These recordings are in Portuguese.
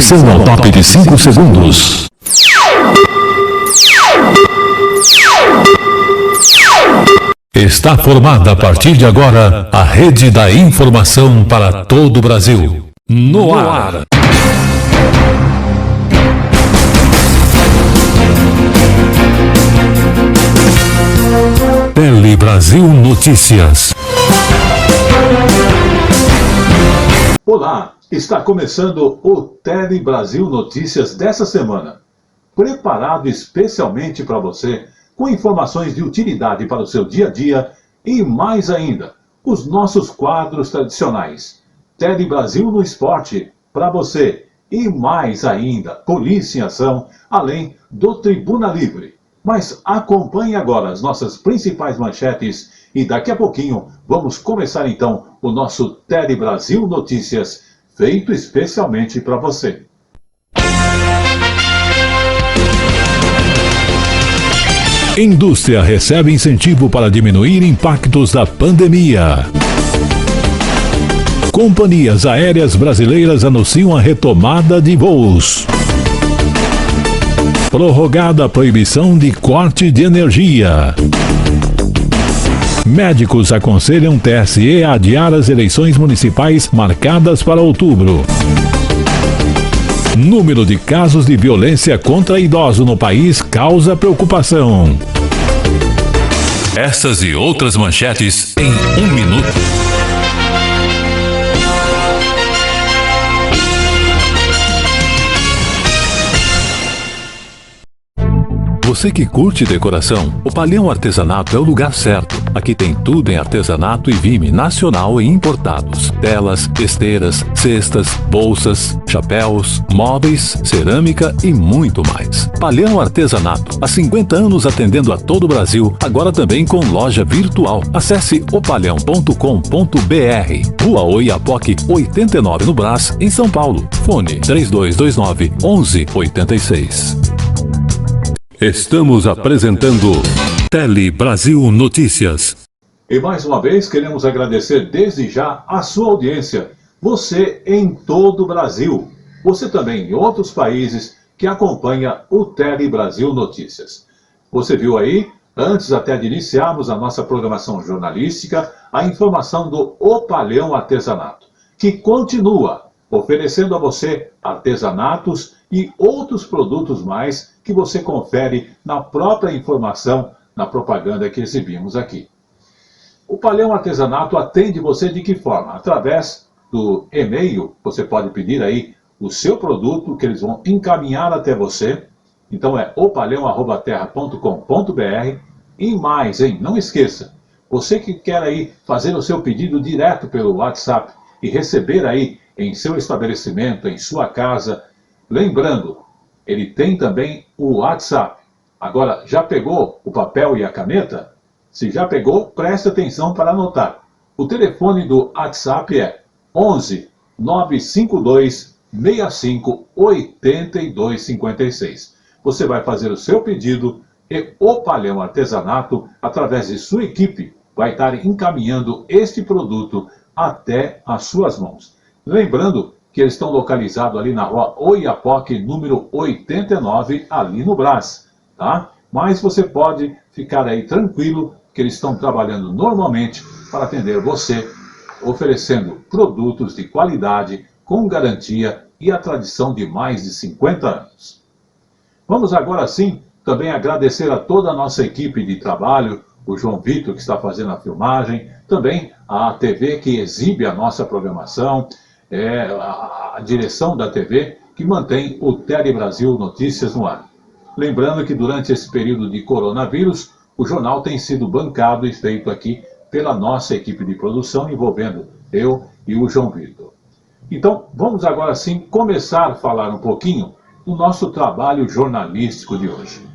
Atenção ao top de 5 segundos. Está formada a partir de agora a rede da informação para todo o Brasil. No ar. Tele Brasil Notícias. Olá, está começando o Tele Brasil Notícias dessa semana. Preparado especialmente para você, com informações de utilidade para o seu dia a dia e mais ainda, os nossos quadros tradicionais. Tele Brasil no Esporte, para você, e mais ainda, Polícia em Ação, além do Tribuna Livre. Mas acompanhe agora as nossas principais manchetes e daqui a pouquinho vamos começar então o nosso Tele Brasil Notícias, feito especialmente para você. Indústria recebe incentivo para diminuir impactos da pandemia. Companhias aéreas brasileiras anunciam a retomada de voos. Prorrogada a proibição de corte de energia. Médicos aconselham TSE a adiar as eleições municipais marcadas para outubro. Número de casos de violência contra idosos no país causa preocupação. Essas e outras manchetes em 1 minuto. Você que curte decoração, o Palhão Artesanato é o lugar certo. Aqui tem tudo em artesanato e vime nacional e importados. Telas, esteiras, cestas, bolsas, chapéus, móveis, cerâmica e muito mais. Palhão Artesanato, há 50 anos atendendo a todo o Brasil, agora também com loja virtual. Acesse opalhão.com.br. Rua Oiapoque, 89 no Brás, em São Paulo. Fone 3229-1186. Estamos apresentando Tele Brasil Notícias. E mais uma vez queremos agradecer desde já a sua audiência. Você em todo o Brasil. Você também em outros países que acompanha o Tele Brasil Notícias. Você viu aí, antes até de iniciarmos a nossa programação jornalística, a informação do O Palhão Artesanato, que continua oferecendo a você artesanatos e outros produtos mais que você confere na própria informação, na propaganda que exibimos aqui. O Palhão Artesanato atende você de que forma? Através do e-mail, você pode pedir aí o seu produto que eles vão encaminhar até você. Então é opalhão@terra.com.br. E mais, hein? Não esqueça, você que quer aí fazer o seu pedido direto pelo WhatsApp e receber aí em seu estabelecimento, em sua casa, lembrando, ele tem também o WhatsApp. Agora, já pegou o papel e a caneta? Se já pegou, preste atenção para anotar. O telefone do WhatsApp é 11 952 65 82 56. Você vai fazer o seu pedido e o Palhão Artesanato, através de sua equipe, vai estar encaminhando este produto até as suas mãos. Lembrando que eles estão localizados ali na rua Oiapoque, número 89, ali no Brás, tá? Mas você pode ficar aí tranquilo, que eles estão trabalhando normalmente para atender você, oferecendo produtos de qualidade, com garantia e a tradição de mais de 50 anos. Vamos agora sim também agradecer a toda a nossa equipe de trabalho, o João Vitor, que está fazendo a filmagem, também a TV que exibe a nossa programação, a direção da TV que mantém o Tele Brasil Notícias no ar. Lembrando que durante esse período de coronavírus, o jornal tem sido bancado e feito aqui pela nossa equipe de produção, envolvendo eu e o João Vitor. Então, vamos agora sim começar a falar um pouquinho do nosso trabalho jornalístico de hoje.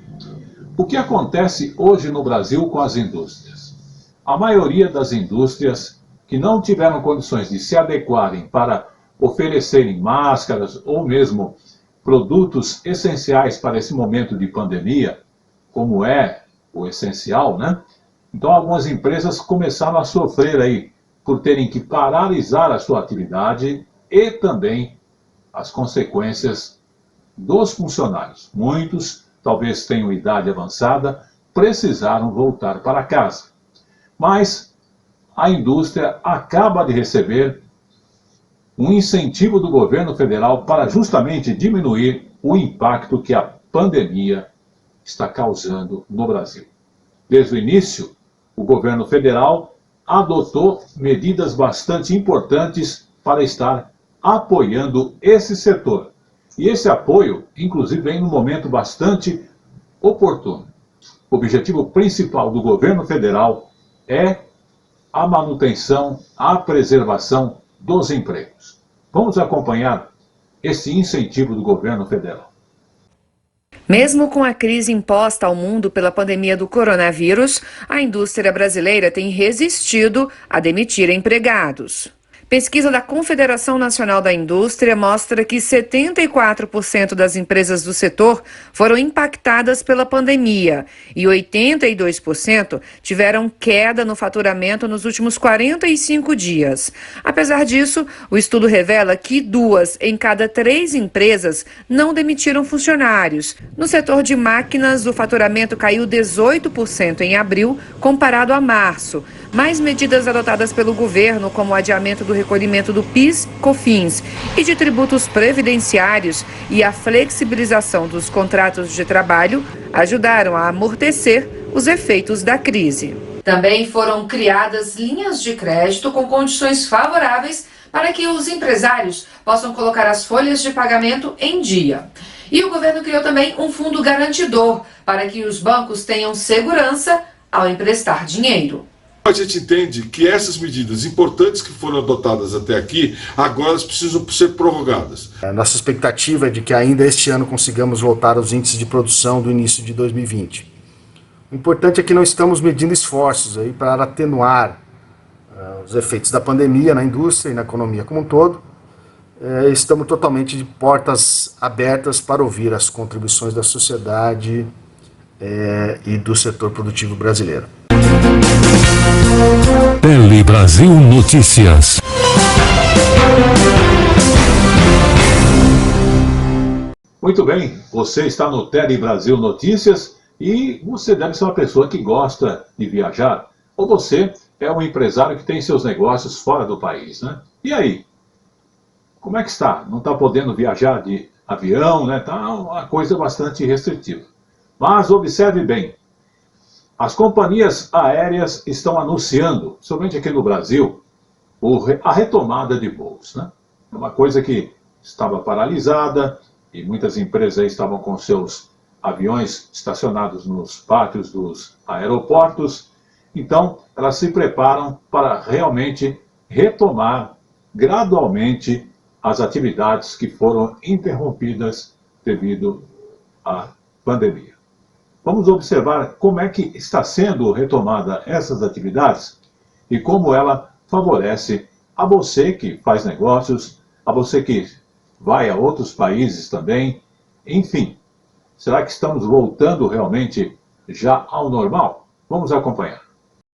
O que acontece hoje no Brasil com as indústrias? A maioria das indústrias que não tiveram condições de se adequarem para oferecerem máscaras ou mesmo produtos essenciais para esse momento de pandemia, como é o essencial, né? Então algumas empresas começaram a sofrer aí por terem que paralisar a sua atividade e também as consequências dos funcionários. Muitos, talvez tenham idade avançada, precisaram voltar para casa. Mas a indústria acaba de receber um incentivo do governo federal para justamente diminuir o impacto que a pandemia está causando no Brasil. Desde o início, o governo federal adotou medidas bastante importantes para estar apoiando esse setor. E esse apoio, inclusive, vem num momento bastante oportuno. O objetivo principal do governo federal é a manutenção, a preservação dos empregos. Vamos acompanhar esse incentivo do governo federal. Mesmo com a crise imposta ao mundo pela pandemia do coronavírus, a indústria brasileira tem resistido a demitir empregados. Pesquisa da Confederação Nacional da Indústria mostra que 74% das empresas do setor foram impactadas pela pandemia e 82% tiveram queda no faturamento nos últimos 45 dias. Apesar disso, o estudo revela que 2 em cada 3 empresas não demitiram funcionários. No setor de máquinas, o faturamento caiu 18% em abril, comparado a março. Mais medidas adotadas pelo governo, como o adiamento do recolhimento do PIS/COFINS e de tributos previdenciários e a flexibilização dos contratos de trabalho, ajudaram a amortecer os efeitos da crise. Também foram criadas linhas de crédito com condições favoráveis para que os empresários possam colocar as folhas de pagamento em dia. E o governo criou também um fundo garantidor para que os bancos tenham segurança ao emprestar dinheiro. A gente entende que essas medidas importantes que foram adotadas até aqui, agora elas precisam ser prorrogadas. A nossa expectativa é de que ainda este ano consigamos voltar aos índices de produção do início de 2020. O importante é que não estamos medindo esforços aí para atenuar os efeitos da pandemia na indústria e na economia como um todo. Estamos totalmente de portas abertas para ouvir as contribuições da sociedade e do setor produtivo brasileiro. Tele Brasil Notícias. Muito bem, você está no Tele Brasil Notícias e você deve ser uma pessoa que gosta de viajar, ou você é um empresário que tem seus negócios fora do país, né? E aí? Como é que está? Não está podendo viajar de avião, né? Está uma coisa bastante restritiva. Mas observe bem. As companhias aéreas estão anunciando, somente aqui no Brasil, a retomada de voos, né? É uma coisa que estava paralisada e muitas empresas aí estavam com seus aviões estacionados nos pátios dos aeroportos. Então, elas se preparam para realmente retomar gradualmente as atividades que foram interrompidas devido à pandemia. Vamos observar como é que está sendo retomada essas atividades e como ela favorece a você que faz negócios, a você que vai a outros países também. Enfim, será que estamos voltando realmente já ao normal? Vamos acompanhar.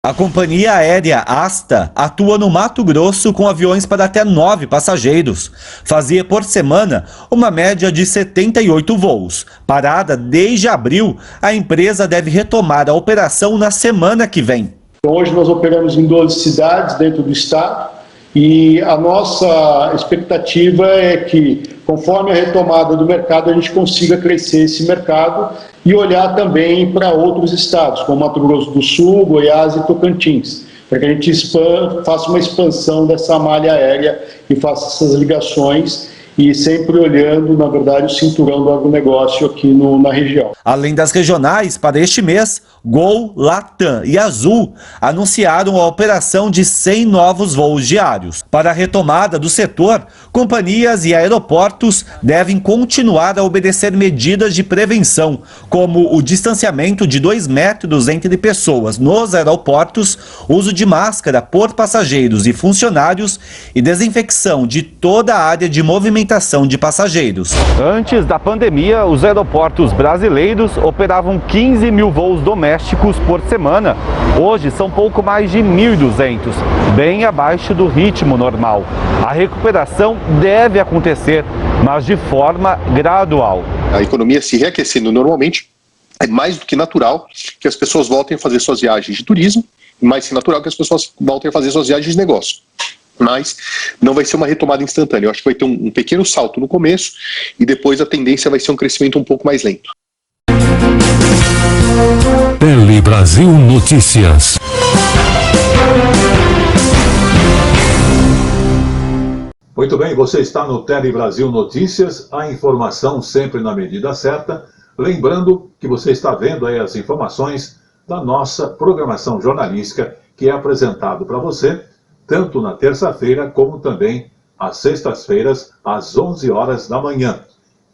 A companhia aérea Asta atua no Mato Grosso com aviões para até 9 passageiros. Fazia por semana uma média de 78 voos. Parada desde abril, a empresa deve retomar a operação na semana que vem. Hoje nós operamos em 12 cidades dentro do estado e a nossa expectativa é que, conforme a retomada do mercado, a gente consiga crescer esse mercado e olhar também para outros estados, como Mato Grosso do Sul, Goiás e Tocantins, para que a gente faça uma expansão dessa malha aérea e faça essas ligações e sempre olhando, na verdade, o cinturão do agronegócio aqui na região. Além das regionais, para este mês, Gol, Latam e Azul anunciaram a operação de 100 novos voos diários. Para a retomada do setor, companhias e aeroportos devem continuar a obedecer medidas de prevenção, como o distanciamento de 2 metros entre pessoas nos aeroportos, uso de máscara por passageiros e funcionários e desinfecção de toda a área de movimentação de passageiros. Antes da pandemia, os aeroportos brasileiros operavam 15 mil voos domésticos domésticos por semana. Hoje são pouco mais de 1.200, bem abaixo do ritmo normal. A recuperação deve acontecer, mas de forma gradual. A economia se reaquecendo normalmente, é mais do que natural que as pessoas voltem a fazer suas viagens de turismo, e mais que natural que as pessoas voltem a fazer suas viagens de negócio. Mas não vai ser uma retomada instantânea. Eu acho que vai ter um pequeno salto no começo e depois a tendência vai ser um crescimento um pouco mais lento. Tele Brasil Notícias. Muito bem, você está no Tele Brasil Notícias, a informação sempre na medida certa. Lembrando que você está vendo aí as informações da nossa programação jornalística, que é apresentado para você, tanto na terça-feira como também às sextas-feiras, às 11 horas da manhã.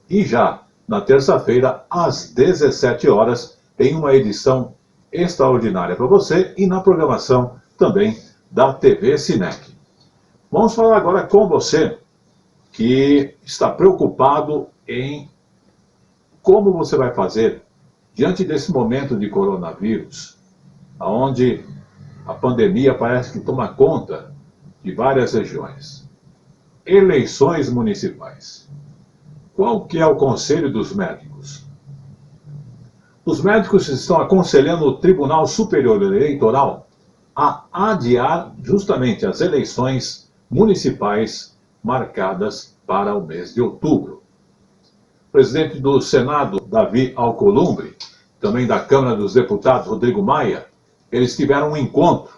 E já na terça-feira, às 17 horas, tem uma edição extraordinária para você e na programação também da TV Cinec. Vamos falar agora com você que está preocupado em como você vai fazer diante desse momento de coronavírus, onde a pandemia parece que toma conta de várias regiões. Eleições municipais. Qual que é o conselho dos médicos? Os médicos estão aconselhando o Tribunal Superior Eleitoral a adiar justamente as eleições municipais marcadas para o mês de outubro. O presidente do Senado, Davi Alcolumbre, também da Câmara dos Deputados, Rodrigo Maia, eles tiveram um encontro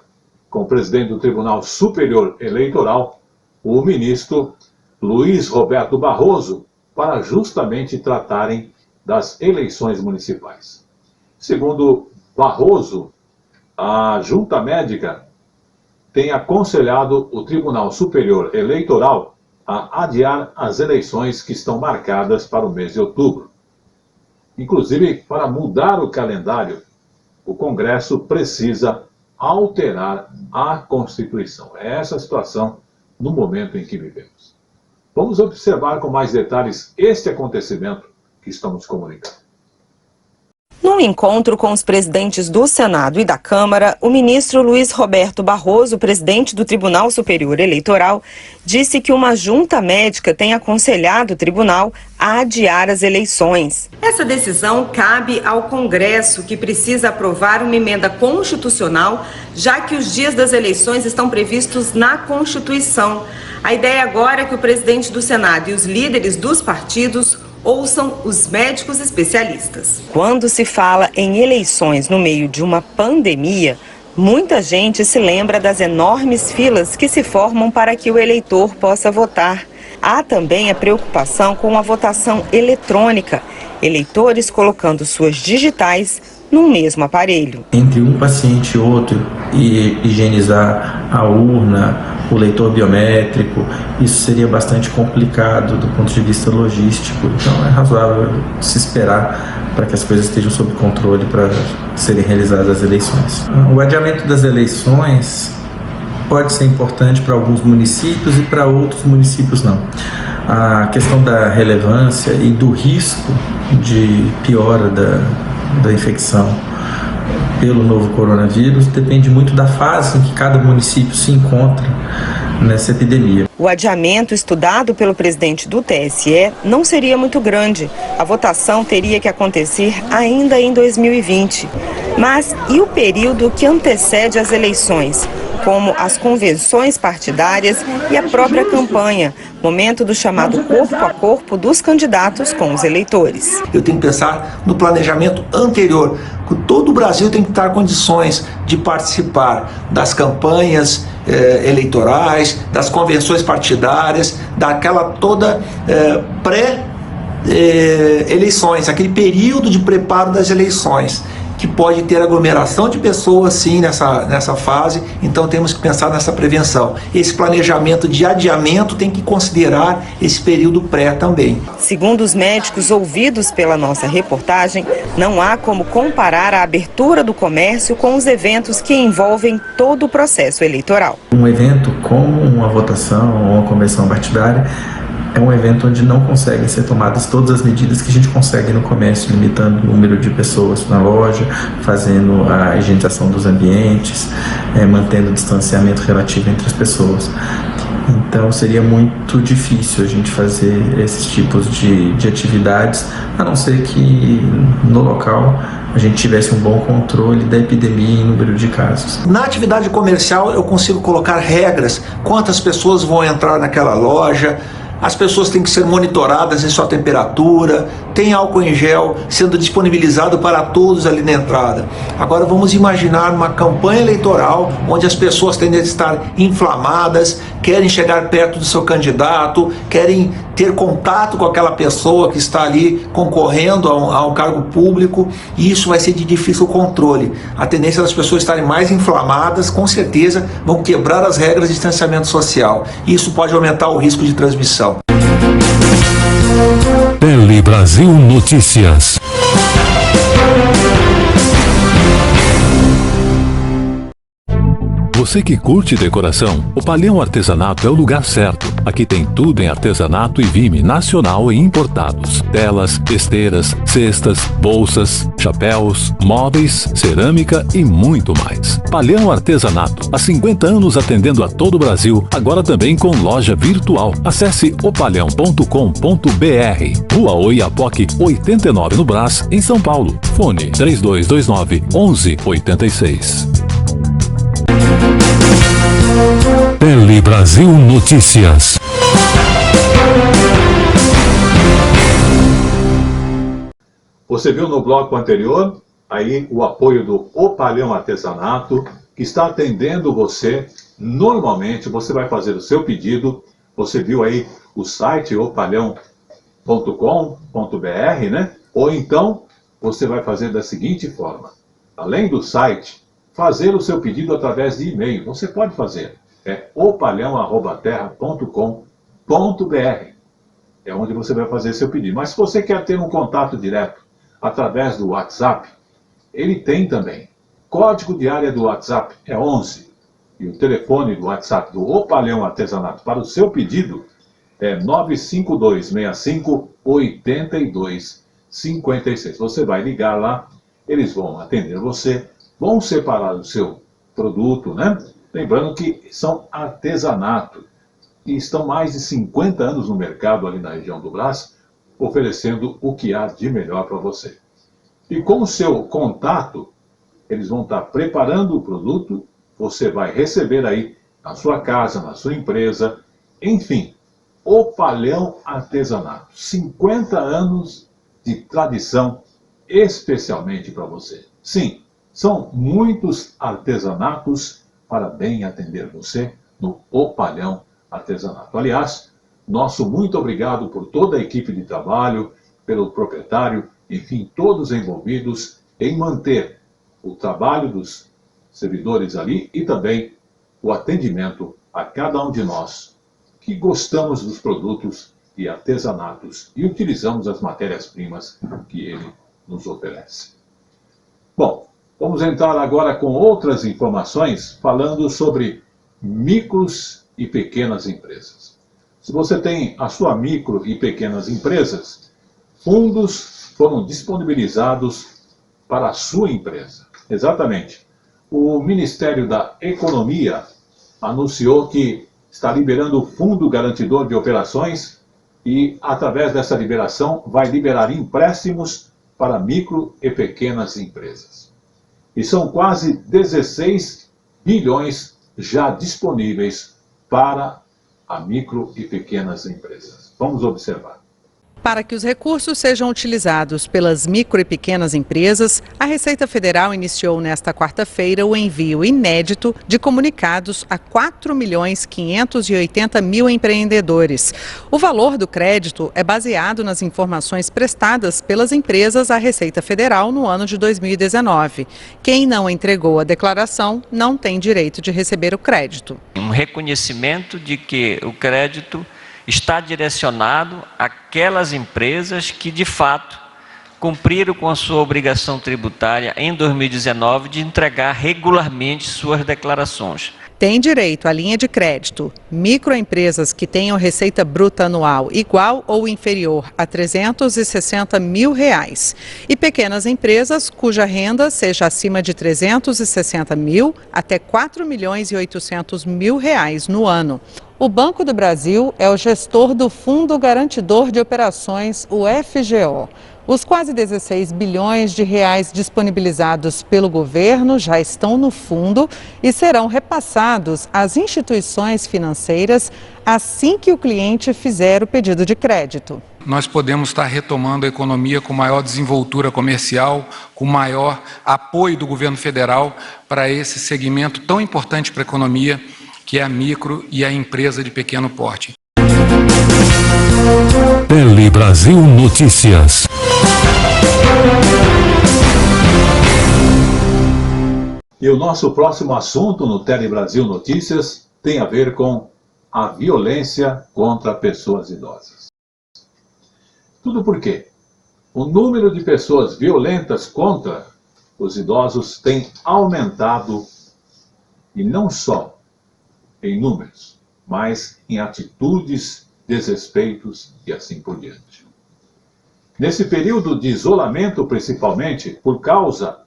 com o presidente do Tribunal Superior Eleitoral, o ministro Luiz Roberto Barroso, para justamente tratarem das eleições municipais. Segundo Barroso, a Junta Médica tem aconselhado o Tribunal Superior Eleitoral a adiar as eleições que estão marcadas para o mês de outubro. Inclusive, para mudar o calendário, o Congresso precisa alterar a Constituição. É essa a situação no momento em que vivemos. Vamos observar com mais detalhes este acontecimento que estamos comunicando. Num encontro com os presidentes do Senado e da Câmara, o ministro Luiz Roberto Barroso, presidente do Tribunal Superior Eleitoral, disse que uma junta médica tem aconselhado o tribunal a adiar as eleições. Essa decisão cabe ao Congresso, que precisa aprovar uma emenda constitucional, já que os dias das eleições estão previstos na Constituição. A ideia agora é que o presidente do Senado e os líderes dos partidos ouçam os médicos especialistas. Quando se fala em eleições no meio de uma pandemia, muita gente se lembra das enormes filas que se formam para que o eleitor possa votar. Há também a preocupação com a votação eletrônica, eleitores colocando suas digitais no mesmo aparelho. Entre um paciente e outro, e higienizar a urna, o leitor biométrico, isso seria bastante complicado do ponto de vista logístico. Então é razoável se esperar para que as coisas estejam sob controle para serem realizadas as eleições. O adiamento das eleições pode ser importante para alguns municípios e para outros municípios não. A questão da relevância e do risco de piora da infecção pelo novo coronavírus depende muito da fase em que cada município se encontra nessa epidemia. O adiamento estudado pelo presidente do TSE não seria muito grande. A votação teria que acontecer ainda em 2020. Mas e o período que antecede as eleições, como as convenções partidárias e a própria campanha, momento do chamado corpo a corpo dos candidatos com os eleitores? Eu tenho que pensar no planejamento anterior. Todo o Brasil tem que estar em condições de participar das campanhas eleitorais, das convenções partidárias, daquela toda pré-eleições, aquele período de preparo das eleições, que pode ter aglomeração de pessoas sim nessa fase, então temos que pensar nessa prevenção. Esse planejamento de adiamento tem que considerar esse período pré também. Segundo os médicos ouvidos pela nossa reportagem, não há como comparar a abertura do comércio com os eventos que envolvem todo o processo eleitoral. Um evento como uma votação ou uma convenção partidária é um evento onde não conseguem ser tomadas todas as medidas que a gente consegue no comércio, limitando o número de pessoas na loja, fazendo a higienização dos ambientes, mantendo o distanciamento relativo entre as pessoas. Então seria muito difícil a gente fazer esses tipos de atividades, a não ser que no local a gente tivesse um bom controle da epidemia e número de casos. Na atividade comercial eu consigo colocar regras, quantas pessoas vão entrar naquela loja, as pessoas têm que ser monitoradas em sua temperatura, tem álcool em gel sendo disponibilizado para todos ali na entrada. Agora vamos imaginar uma campanha eleitoral onde as pessoas tendem a estar inflamadas, querem chegar perto do seu candidato, querem ter contato com aquela pessoa que está ali concorrendo a um cargo público, e isso vai ser de difícil controle. A tendência das pessoas estarem mais inflamadas, com certeza, vão quebrar as regras de distanciamento social. E isso pode aumentar o risco de transmissão. Tele Brasil Notícias. Você que curte decoração, o Palhão Artesanato é o lugar certo. Aqui tem tudo em artesanato e vime nacional e importados. Telas, esteiras, cestas, bolsas, chapéus, móveis, cerâmica e muito mais. Palhão Artesanato, há 50 anos atendendo a todo o Brasil, agora também com loja virtual. Acesse opalhão.com.br. Rua Oiapoque, 89 no Brás, em São Paulo. Fone 3229-1186. Tele Brasil Notícias. Você viu no bloco anterior aí o apoio do Opalhão Artesanato, que está atendendo você. Normalmente você vai fazer o seu pedido, você viu aí o site opalhão.com.br, né? Ou então você vai fazer da seguinte forma: além do site, fazer o seu pedido através de e-mail. Você pode fazer. É opalhão@terra.com.br. É onde você vai fazer seu pedido. Mas se você quer ter um contato direto através do WhatsApp, ele tem também. Código de área do WhatsApp é 11. E o telefone do WhatsApp do Opalhão Artesanato para o seu pedido é 95265-8256. Você vai ligar lá, eles vão atender você, vão separar o seu produto, né? Lembrando que são artesanato e estão mais de 50 anos no mercado ali na região do Brás, oferecendo o que há de melhor para você. E com o seu contato, eles vão estar preparando o produto, você vai receber aí na sua casa, na sua empresa, enfim, Opalhão Artesanato. 50 anos de tradição especialmente para você. Sim, são muitos artesanatos para bem atender você no Opalhão Artesanato. Aliás, nosso muito obrigado por toda a equipe de trabalho, pelo proprietário, enfim, todos envolvidos em manter o trabalho dos servidores ali e também o atendimento a cada um de nós que gostamos dos produtos e artesanatos e utilizamos as matérias-primas que ele nos oferece. Bom, vamos entrar agora com outras informações falando sobre micros e pequenas empresas. Se você tem a sua micro e pequenas empresas, fundos foram disponibilizados para a sua empresa. Exatamente. O Ministério da Economia anunciou que está liberando o Fundo Garantidor de Operações e, através dessa liberação, vai liberar empréstimos para micro e pequenas empresas. E são quase 16 bilhões já disponíveis para a micro e pequenas empresas. Vamos observar. Para que os recursos sejam utilizados pelas micro e pequenas empresas, a Receita Federal iniciou nesta quarta-feira o envio inédito de comunicados a 4.580.000 empreendedores. O valor do crédito é baseado nas informações prestadas pelas empresas à Receita Federal no ano de 2019. Quem não entregou a declaração não tem direito de receber o crédito. Um reconhecimento de que o crédito está direcionado àquelas empresas que, de fato, cumpriram com a sua obrigação tributária em 2019 de entregar regularmente suas declarações. Tem direito à linha de crédito microempresas que tenham receita bruta anual igual ou inferior a R$ 360 mil e pequenas empresas cuja renda seja acima de 360 mil até 4 milhões e 800 mil reais no ano. O Banco do Brasil é o gestor do Fundo Garantidor de Operações, o FGO. Os quase 16 bilhões de reais disponibilizados pelo governo já estão no fundo e serão repassados às instituições financeiras assim que o cliente fizer o pedido de crédito. Nós podemos estar retomando a economia com maior desenvoltura comercial, com maior apoio do governo federal para esse segmento tão importante para a economia, que é a micro e a empresa de pequeno porte. Tele Brasil Notícias. E o nosso próximo assunto no Tele Brasil Notícias tem a ver com a violência contra pessoas idosas. Tudo por quê? O número de pessoas violentas contra os idosos tem aumentado, e não só em números, mas em atitudes, desrespeitos e assim por diante. Nesse período de isolamento, principalmente por causa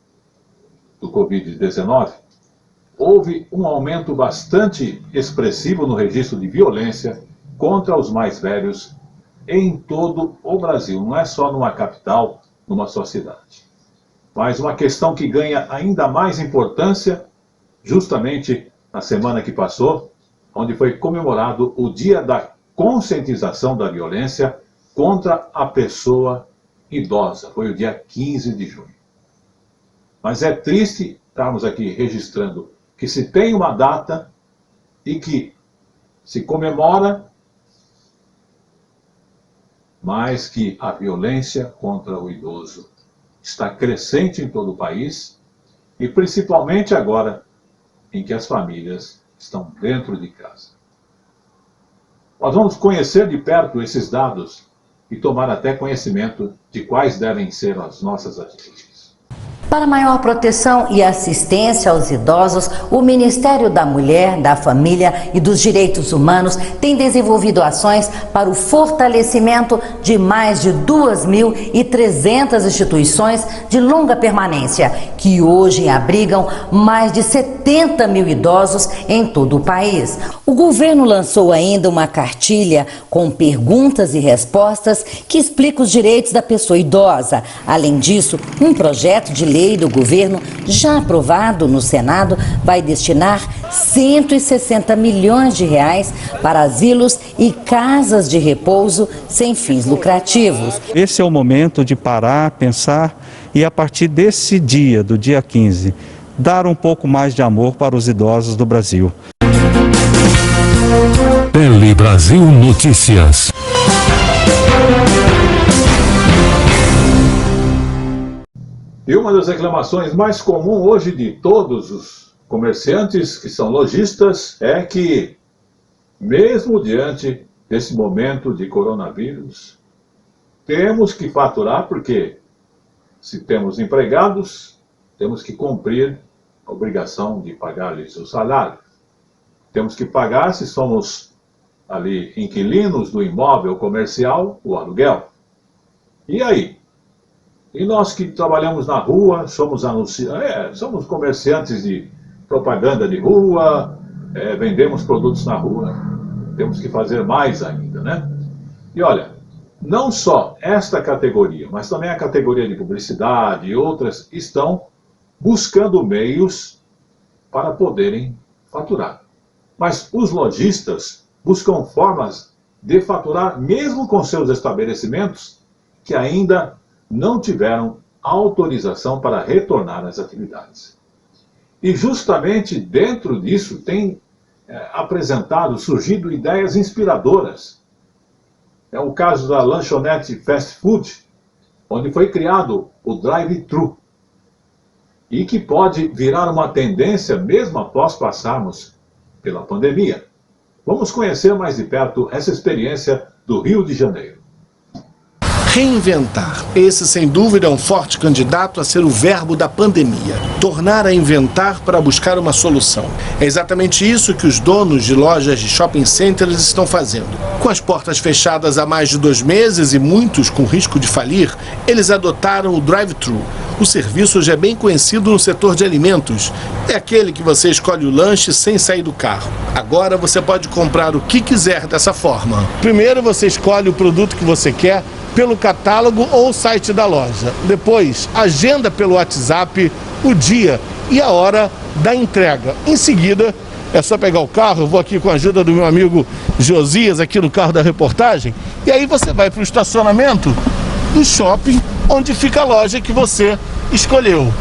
do Covid-19, houve um aumento bastante expressivo no registro de violência contra os mais velhos em todo o Brasil. Não é só numa capital, numa só cidade. Mas uma questão que ganha ainda mais importância justamente na semana que passou, onde foi comemorado o Dia da Conscientização da Violência contra a Pessoa Idosa. Foi o dia 15 de junho. Mas é triste estarmos aqui registrando que se tem uma data e que se comemora, mas que a violência contra o idoso está crescente em todo o país e principalmente agora em que as famílias estão dentro de casa. Nós vamos conhecer de perto esses dados e tomar até conhecimento de quais devem ser as nossas atitudes. Para maior proteção e assistência aos idosos, o Ministério da Mulher, da Família e dos Direitos Humanos tem desenvolvido ações para o fortalecimento de mais de 2.300 instituições de longa permanência, que hoje abrigam mais de 70 mil idosos em todo o país. O governo lançou ainda uma cartilha com perguntas e respostas que explica os direitos da pessoa idosa. Além disso, um projeto de lei do governo, já aprovado no Senado, vai destinar 160 milhões de reais para asilos e casas de repouso sem fins lucrativos. Esse é o momento de parar, pensar e, a partir desse dia, do dia 15, dar um pouco mais de amor para os idosos do Brasil. Tele Brasil Notícias. E uma das reclamações mais comuns hoje de todos os comerciantes que são lojistas é que, mesmo diante desse momento de coronavírus, temos que faturar porque, se temos empregados, temos que cumprir a obrigação de pagar-lhes o salário. Temos que pagar, se somos ali inquilinos do imóvel comercial, o aluguel. E aí? E nós que trabalhamos na rua, somos somos comerciantes de propaganda de rua, vendemos produtos na rua, temos que fazer mais ainda, né? E olha, não só esta categoria, mas também a categoria de publicidade e outras estão buscando meios para poderem faturar. Mas os lojistas buscam formas de faturar mesmo com seus estabelecimentos que ainda não tiveram autorização para retornar às atividades. E justamente dentro disso tem surgido ideias inspiradoras. É o caso da lanchonete fast food, onde foi criado o drive-thru, e que pode virar uma tendência mesmo após passarmos pela pandemia. Vamos conhecer mais de perto essa experiência do Rio de Janeiro. Reinventar. Esse, sem dúvida, é um forte candidato a ser o verbo da pandemia. Tornar a inventar para buscar uma solução. É exatamente isso que os donos de lojas de shopping centers estão fazendo. Com as portas fechadas há mais de 2 meses e muitos com risco de falir, eles adotaram o drive-thru. O serviço já é bem conhecido no setor de alimentos. É aquele que você escolhe o lanche sem sair do carro. Agora você pode comprar o que quiser dessa forma. Primeiro você escolhe o produto que você quer pelo catálogo ou site da loja. Depois, agenda pelo WhatsApp o dia e a hora da entrega. Em seguida, é só pegar o carro, eu vou aqui com a ajuda do meu amigo Josias, aqui no carro da reportagem, e aí você vai para o estacionamento do shopping, onde fica a loja que você escolheu.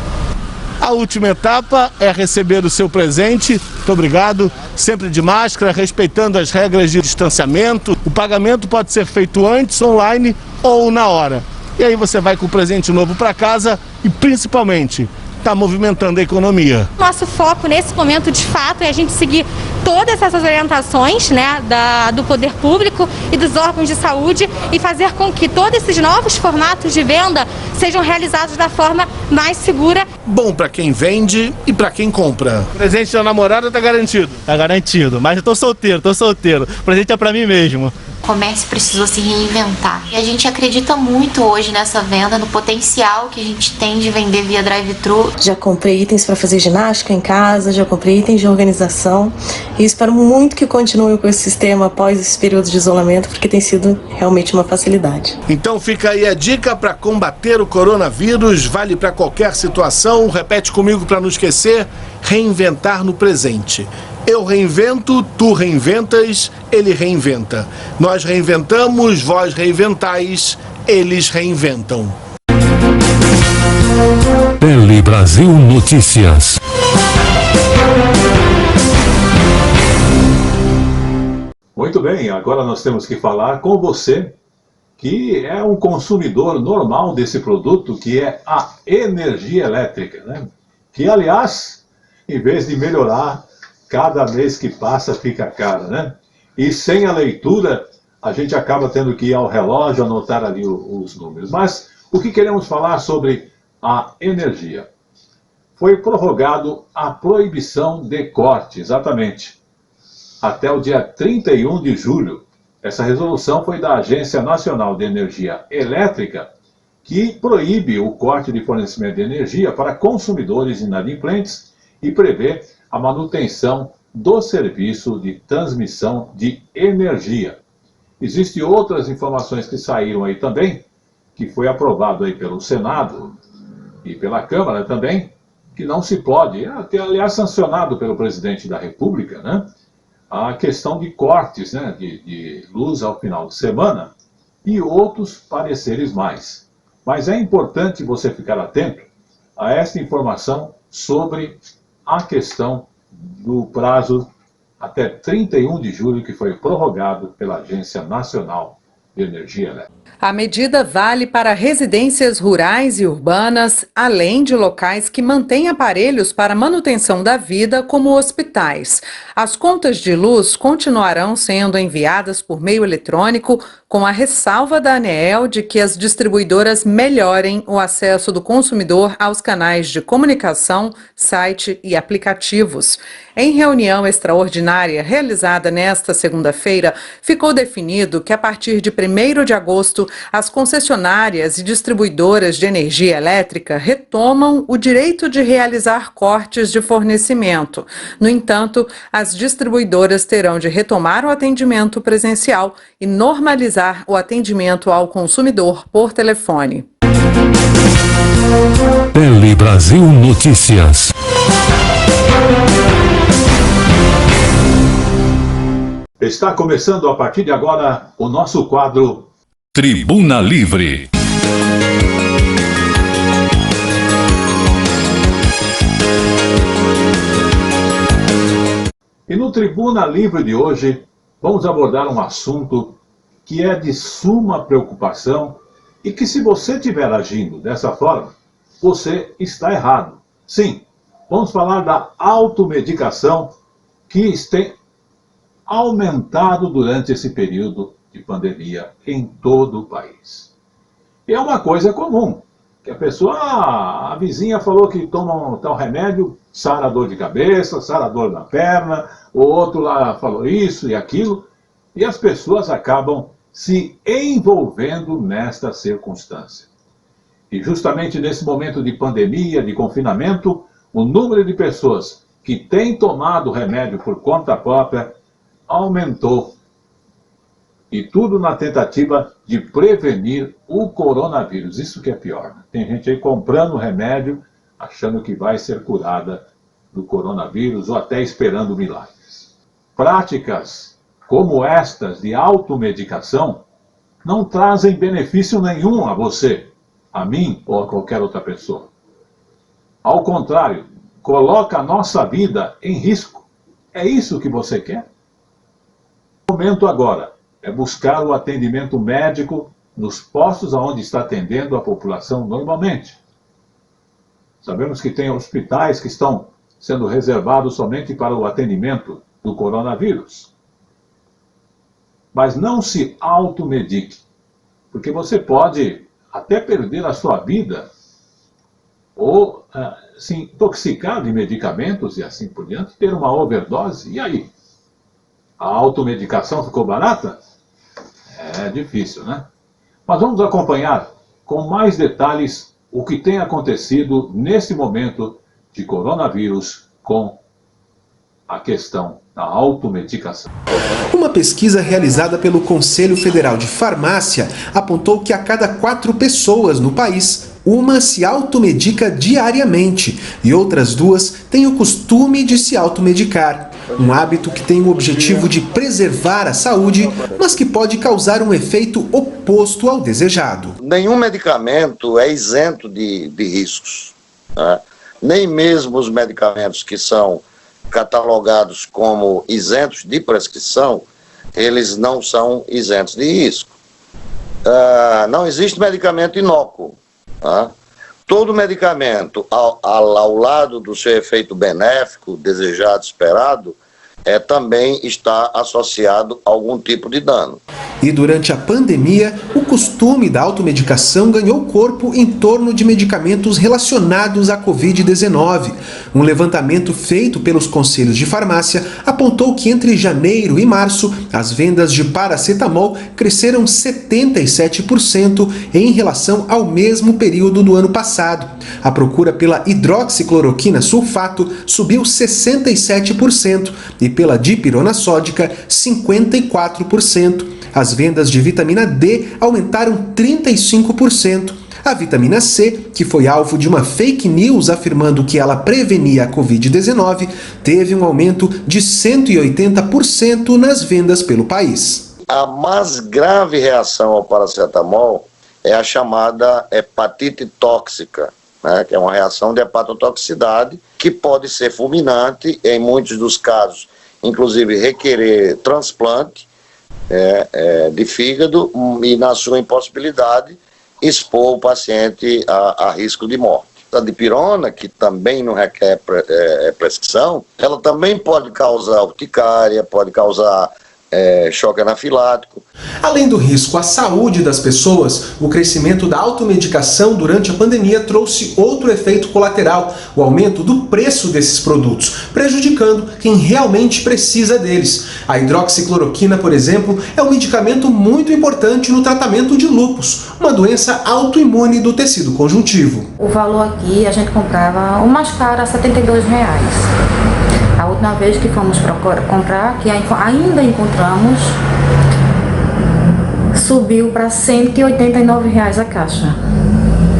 A última etapa é receber o seu presente. Muito obrigado. Sempre de máscara, respeitando as regras de distanciamento. O pagamento pode ser feito antes, online ou na hora. E aí você vai com o presente novo para casa e, principalmente, está movimentando a economia. Nosso foco nesse momento, de fato, é a gente seguir todas essas orientações, né, do poder público e dos órgãos de saúde e fazer com que todos esses novos formatos de venda sejam realizados da forma mais segura. Bom para quem vende e para quem compra. O presente da namorada tá garantido? Tá garantido, mas eu tô solteiro. O presente é para mim mesmo. O comércio precisou se reinventar. E a gente acredita muito hoje nessa venda, no potencial que a gente tem de vender via drive-thru. Já comprei itens para fazer ginástica em casa, já comprei itens de organização e espero muito que continue com esse sistema após esse período de isolamento, porque tem sido realmente uma facilidade. Então fica aí a dica para combater o coronavírus, vale para qualquer situação. Repete comigo para não esquecer: reinventar no presente. Eu reinvento, tu reinventas, ele reinventa. Nós reinventamos, vós reinventais, eles reinventam. Tele Brasil Notícias. Muito bem, agora nós temos que falar com você, que é um consumidor normal desse produto, que é a energia elétrica, né? Que, aliás, em vez de melhorar, cada mês que passa fica cara, né? E sem a leitura, a gente acaba tendo que ir ao relógio, anotar ali os números. Mas o que queremos falar sobre a energia? Foi prorrogado a proibição de corte, exatamente, até o dia 31 de julho. Essa resolução foi da Agência Nacional de Energia Elétrica, que proíbe o corte de fornecimento de energia para consumidores inadimplentes e prevê a manutenção do serviço de transmissão de energia. Existem outras informações que saíram aí também, que foi aprovado aí pelo Senado e pela Câmara também, que não se pode, aliás, sancionado pelo presidente da República, né? A questão de cortes, né, de luz ao final de semana e outros pareceres mais. Mas é importante você ficar atento a esta informação sobre a questão do prazo até 31 de julho, que foi prorrogado pela Agência Nacional de Energia Elétrica. A medida vale para residências rurais e urbanas, além de locais que mantêm aparelhos para manutenção da vida, como hospitais. As contas de luz continuarão sendo enviadas por meio eletrônico, com a ressalva da ANEEL de que as distribuidoras melhorem o acesso do consumidor aos canais de comunicação, site e aplicativos. Em reunião extraordinária realizada nesta segunda-feira, ficou definido que a partir de 1º de agosto, as concessionárias e distribuidoras de energia elétrica retomam o direito de realizar cortes de fornecimento. No entanto, as distribuidoras terão de retomar o atendimento presencial e normalizar o atendimento ao consumidor por telefone. Tele Brasil Notícias. Está começando a partir de agora o nosso quadro Tribuna Livre. E no Tribuna Livre de hoje, vamos abordar um assunto que é de suma preocupação e que, se você estiver agindo dessa forma, você está errado. Sim, vamos falar da automedicação, que tem aumentado durante esse período de pandemia em todo o país. E é uma coisa comum, que a vizinha falou que toma um tal remédio, sara a dor de cabeça, sara a dor na perna, o outro lá falou isso e aquilo, e as pessoas acabam se envolvendo nesta circunstância. E justamente nesse momento de pandemia, de confinamento, o número de pessoas que têm tomado remédio por conta própria aumentou. E tudo na tentativa de prevenir o coronavírus. Isso que é pior. Tem gente aí comprando remédio, achando que vai ser curada do coronavírus ou até esperando milagres. Práticas como estas de automedicação não trazem benefício nenhum a você, a mim ou a qualquer outra pessoa. Ao contrário, coloca a nossa vida em risco. É isso que você quer? O momento agora é buscar o atendimento médico nos postos onde está atendendo a população normalmente. Sabemos que tem hospitais que estão sendo reservados somente para o atendimento do coronavírus. Mas não se automedique, porque você pode até perder a sua vida ou se intoxicar de medicamentos e assim por diante, ter uma overdose. E aí? A automedicação ficou barata? É difícil, né? Mas vamos acompanhar com mais detalhes o que tem acontecido nesse momento de coronavírus com a questão da automedicação. Uma pesquisa realizada pelo Conselho Federal de Farmácia apontou que a cada 4 pessoas no país, uma se automedica diariamente e outras 2 têm o costume de se automedicar. Um hábito que tem o objetivo de preservar a saúde, mas que pode causar um efeito oposto ao desejado. Nenhum medicamento é isento de riscos, né? Nem mesmo os medicamentos que são catalogados como isentos de prescrição, eles não são isentos de risco. Não existe medicamento inócuo. Tá? Todo medicamento, ao lado do seu efeito benéfico, desejado, esperado, também está associado a algum tipo de dano. E durante a pandemia, o costume da automedicação ganhou corpo em torno de medicamentos relacionados à Covid-19. Um levantamento feito pelos conselhos de farmácia apontou que entre janeiro e março, as vendas de paracetamol cresceram 77% em relação ao mesmo período do ano passado. A procura pela hidroxicloroquina sulfato subiu 67% e pela dipirona sódica 54%. As vendas de vitamina D aumentaram 35%. A vitamina C, que foi alvo de uma fake news afirmando que ela prevenia a Covid-19, teve um aumento de 180% nas vendas pelo país. A mais grave reação ao paracetamol é a chamada hepatite tóxica, né, que é uma reação de hepatotoxicidade que pode ser fulminante, em muitos dos casos, inclusive requerer transplante de fígado e, na sua impossibilidade, expor o paciente a risco de morte. A dipirona, que também não requer prescrição, ela também pode causar urticária, pode causar choque anafilático. Além do risco à saúde das pessoas, o crescimento da automedicação durante a pandemia trouxe outro efeito colateral, o aumento do preço desses produtos, prejudicando quem realmente precisa deles. A hidroxicloroquina, por exemplo, é um medicamento muito importante no tratamento de lúpus, uma doença autoimune do tecido conjuntivo. O valor aqui, a gente comprava o mais caro a R$ 72. A última vez que fomos comprar, que ainda encontramos, subiu para R$ 189 a caixa.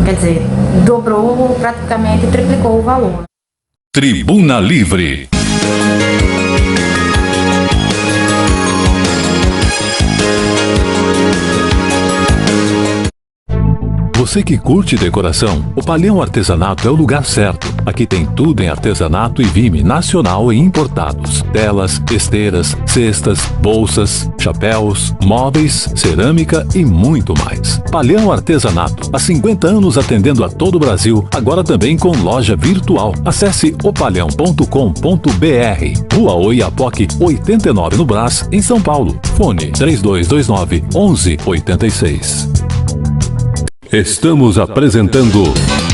Quer dizer, dobrou, praticamente triplicou o valor. Tribuna Livre. Você que curte decoração, o Palhão Artesanato é o lugar certo. Aqui tem tudo em artesanato e vime nacional e importados. Telas, esteiras, cestas, bolsas, chapéus, móveis, cerâmica e muito mais. Palhão Artesanato, há 50 anos atendendo a todo o Brasil, agora também com loja virtual. Acesse opalhão.com.br. Rua Oiapoque, 89 no Brás, em São Paulo. Fone 3229 1186. Estamos apresentando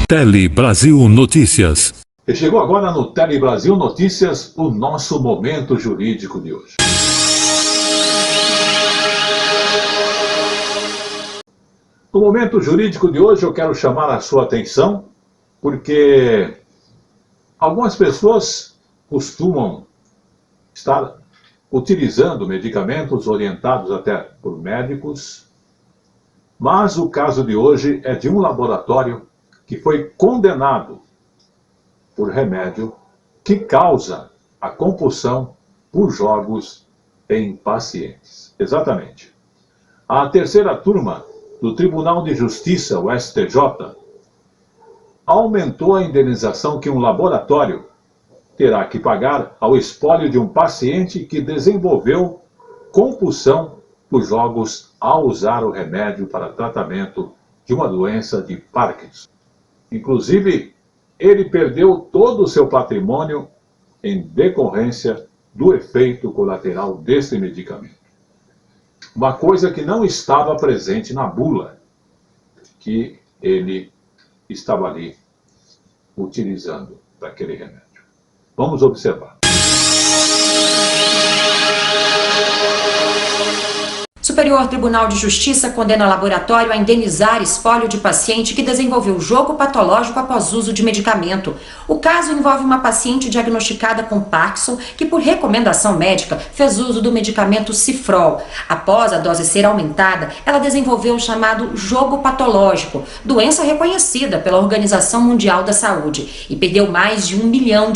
Tele Brasil Notícias. E chegou agora no Tele Brasil Notícias o nosso momento jurídico de hoje. No momento jurídico de hoje eu quero chamar a sua atenção porque algumas pessoas costumam estar utilizando medicamentos orientados até por médicos, mas o caso de hoje é de um laboratório que foi condenado por remédio que causa a compulsão por jogos em pacientes. Exatamente. A terceira turma do Tribunal de Justiça, o STJ, aumentou a indenização que um laboratório terá que pagar ao espólio de um paciente que desenvolveu compulsão por jogos ao usar o remédio para tratamento de uma doença de Parkinson. Inclusive, ele perdeu todo o seu patrimônio em decorrência do efeito colateral deste medicamento. Uma coisa que não estava presente na bula que ele estava ali utilizando daquele remédio. Vamos observar. Superior Tribunal de Justiça condena laboratório a indenizar espólio de paciente que desenvolveu jogo patológico após uso de medicamento. O caso envolve uma paciente diagnosticada com Parkinson que, por recomendação médica, fez uso do medicamento Cifrol. Após a dose ser aumentada, ela desenvolveu o chamado jogo patológico, doença reconhecida pela Organização Mundial da Saúde, e perdeu mais de R$1 milhão.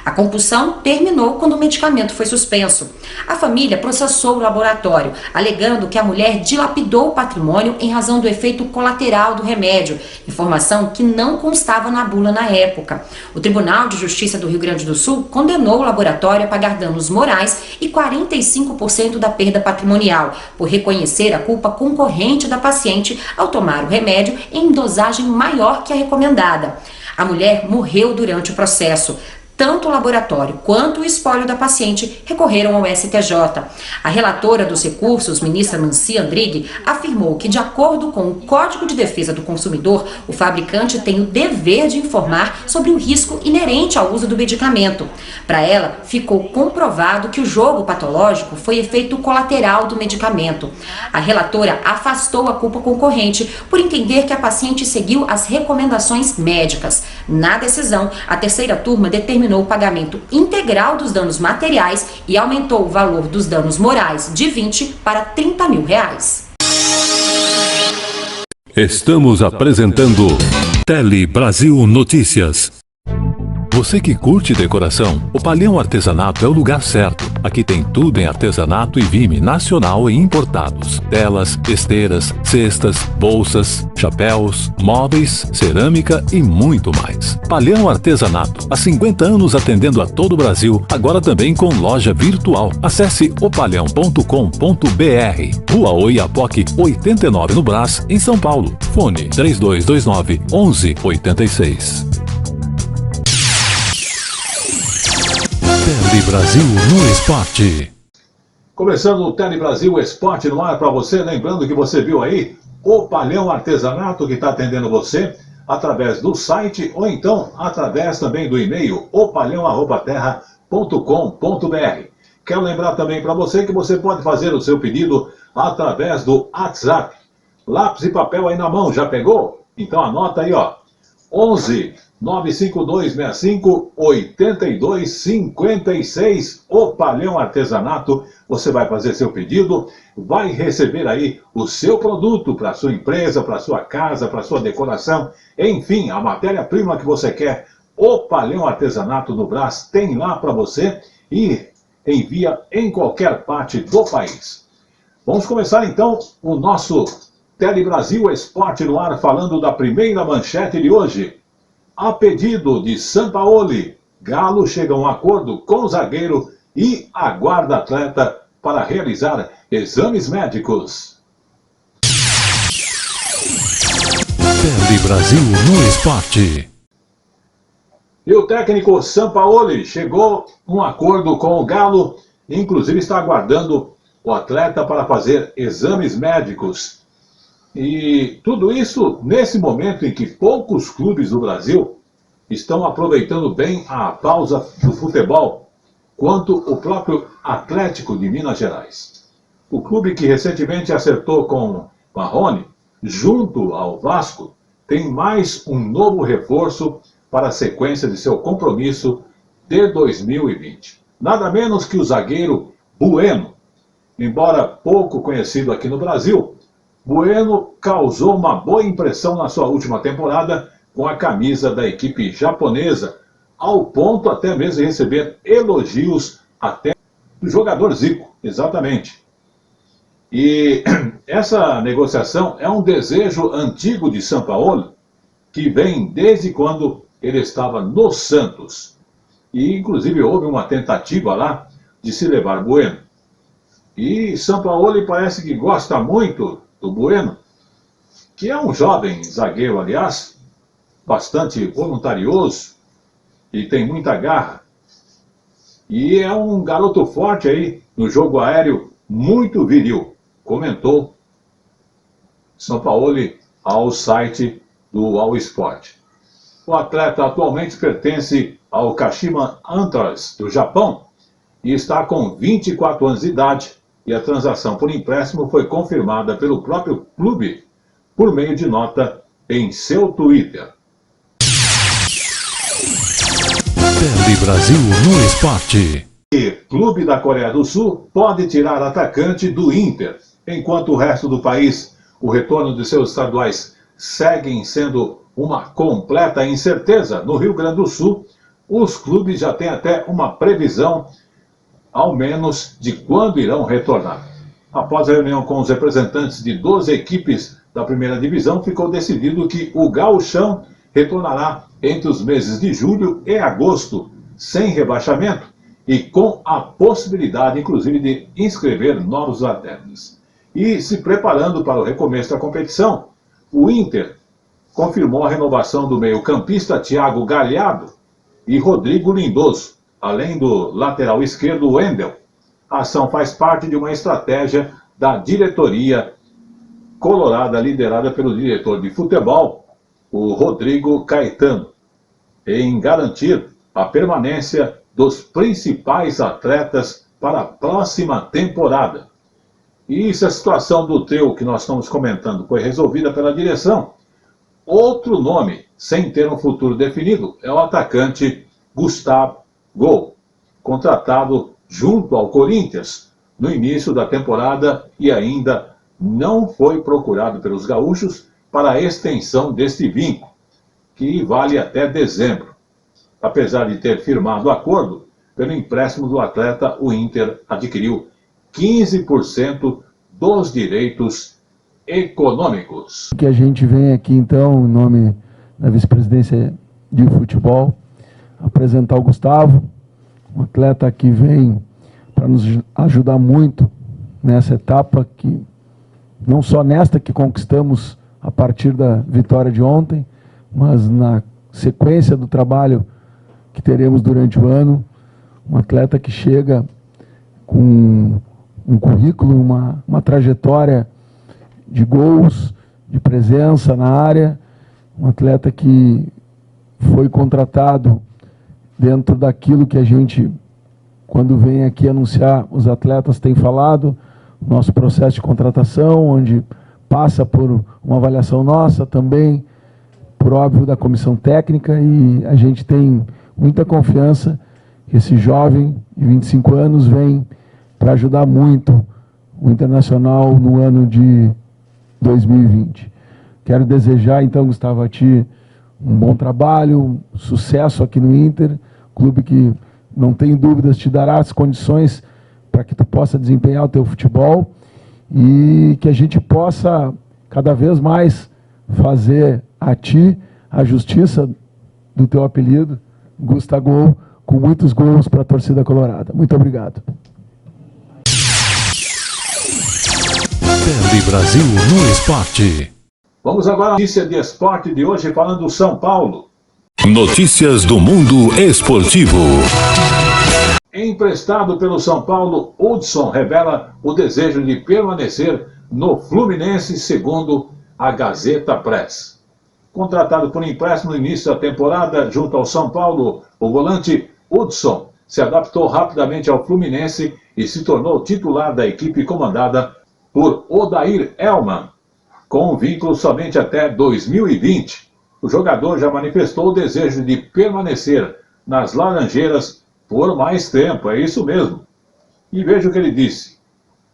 A compulsão terminou quando o medicamento foi suspenso. A família processou o laboratório, alegando que a mulher dilapidou o patrimônio em razão do efeito colateral do remédio, informação que não constava na bula na época. O Tribunal de Justiça do Rio Grande do Sul condenou o laboratório a pagar danos morais e 45% da perda patrimonial, por reconhecer a culpa concorrente da paciente ao tomar o remédio em dosagem maior que a recomendada. A mulher morreu durante o processo. Tanto o laboratório quanto o espólio da paciente recorreram ao STJ. A relatora dos recursos, ministra Nancy Andrighi, afirmou que, de acordo com o Código de Defesa do Consumidor, o fabricante tem o dever de informar sobre o risco inerente ao uso do medicamento. Para ela, ficou comprovado que o jogo patológico foi efeito colateral do medicamento. A relatora afastou a culpa concorrente por entender que a paciente seguiu as recomendações médicas. Na decisão, a terceira turma determinou o pagamento integral dos danos materiais e aumentou o valor dos danos morais de 20 para 30 mil reais. Estamos apresentando Tele Brasil Notícias. Você que curte decoração, o Palhão Artesanato é o lugar certo. Aqui tem tudo em artesanato e vime nacional e importados. Telas, esteiras, cestas, bolsas, chapéus, móveis, cerâmica e muito mais. Palhão Artesanato, há 50 anos atendendo a todo o Brasil, agora também com loja virtual. Acesse opalhão.com.br. Rua Oiapoque, 89 no Brás, em São Paulo. Fone 3229-1186. Tele Brasil no Esporte. Começando o Tele Brasil Esporte no ar para você, lembrando que você viu aí o Palhão Artesanato que está atendendo você através do site ou então através também do e-mail opalhão@terra.com.br. Quero lembrar também para você que você pode fazer o seu pedido através do WhatsApp. Lápis e papel aí na mão, já pegou? Então anota aí, ó, 11 95265 8256, o Palhão Artesanato. Você vai fazer seu pedido, vai receber aí o seu produto para sua empresa, para sua casa, para sua decoração, enfim, a matéria-prima que você quer. O Palhão Artesanato no Brás tem lá para você e envia em qualquer parte do país. Vamos começar então o nosso Tele Brasil Esporte no ar, falando da primeira manchete de hoje. A pedido de Sampaoli, Galo chega a um acordo com o zagueiro e aguarda atleta para realizar exames médicos. Tele Brasil no Esporte. E o técnico Sampaoli chegou a um acordo com o Galo, inclusive está aguardando o atleta para fazer exames médicos. E tudo isso nesse momento em que poucos clubes do Brasil estão aproveitando bem a pausa do futebol, quanto o próprio Atlético de Minas Gerais. O clube que recentemente acertou com Marrone, junto ao Vasco, tem mais um novo reforço para a sequência de seu compromisso de 2020. Nada menos que o zagueiro Bueno. Embora pouco conhecido aqui no Brasil, Bueno causou uma boa impressão na sua última temporada com a camisa da equipe japonesa, ao ponto até mesmo de receber elogios até do jogador Zico, exatamente. E essa negociação é um desejo antigo de Sampaoli, que vem desde quando ele estava no Santos. E inclusive houve uma tentativa lá de se levar Bueno. E Sampaoli parece que gosta muito do Bueno, que é um jovem zagueiro, aliás, bastante voluntarioso e tem muita garra. E é um garoto forte aí no jogo aéreo, muito viril, comentou Sampaoli ao site do All Sport. O atleta atualmente pertence ao Kashima Antlers do Japão e está com 24 anos de idade, e a transação por empréstimo foi confirmada pelo próprio clube por meio de nota em seu Twitter. Tele Brasil no Esporte. E clube da Coreia do Sul pode tirar atacante do Inter, enquanto o resto do país, o retorno de seus estaduais seguem sendo uma completa incerteza. No Rio Grande do Sul, os clubes já têm até uma previsão, ao menos, de quando irão retornar. Após a reunião com os representantes de 12 equipes da primeira divisão, ficou decidido que o Gauchão retornará entre os meses de julho e agosto, sem rebaixamento e com a possibilidade, inclusive, de inscrever novos atletas. E se preparando para o recomeço da competição, o Inter confirmou a renovação do meio-campista Thiago Galhardo e Rodrigo Lindoso, além do lateral esquerdo Wendel. A ação faz parte de uma estratégia da diretoria colorada, liderada pelo diretor de futebol, o Rodrigo Caetano, em garantir a permanência dos principais atletas para a próxima temporada. E se a situação do trio que nós estamos comentando foi resolvida pela direção, outro nome, sem ter um futuro definido, é o atacante Gustavo Gol, contratado junto ao Corinthians no início da temporada e ainda não foi procurado pelos gaúchos para a extensão deste vínculo, que vale até dezembro. Apesar de ter firmado o acordo, pelo empréstimo do atleta, o Inter adquiriu 15% dos direitos econômicos. Que a gente vem aqui, então, em nome da vice-presidência de futebol, apresentar o Gustavo, um atleta que vem para nos ajudar muito nessa etapa, que não só nesta que conquistamos a partir da vitória de ontem, mas na sequência do trabalho que teremos durante o ano. Um atleta que chega com um currículo, uma trajetória de gols, de presença na área, um atleta que foi contratado dentro daquilo que a gente, quando vem aqui anunciar, os atletas têm falado, nosso processo de contratação, onde passa por uma avaliação nossa também, por óbvio, da comissão técnica, e a gente tem muita confiança que esse jovem de 25 anos vem para ajudar muito o Internacional no ano de 2020. Quero desejar, então, Gustavo, a ti um bom trabalho, sucesso aqui no Inter, clube que, não tenho dúvidas, te dará as condições para que tu possa desempenhar o teu futebol e que a gente possa, cada vez mais, fazer a ti a justiça do teu apelido, Gustavo, com muitos gols para a torcida colorada. Muito obrigado. Tele Brasil no Esporte. Vamos agora à notícia de esporte de hoje, falando do São Paulo. Notícias do mundo esportivo. Emprestado pelo São Paulo, Hudson revela o desejo de permanecer no Fluminense, segundo a Gazeta Press. Contratado por empréstimo no início da temporada junto ao São Paulo, o volante Hudson se adaptou rapidamente ao Fluminense e se tornou titular da equipe comandada por Odair Hellmann, com um vínculo somente até 2020. O jogador já manifestou o desejo de permanecer nas Laranjeiras por mais tempo, é isso mesmo. E veja o que ele disse: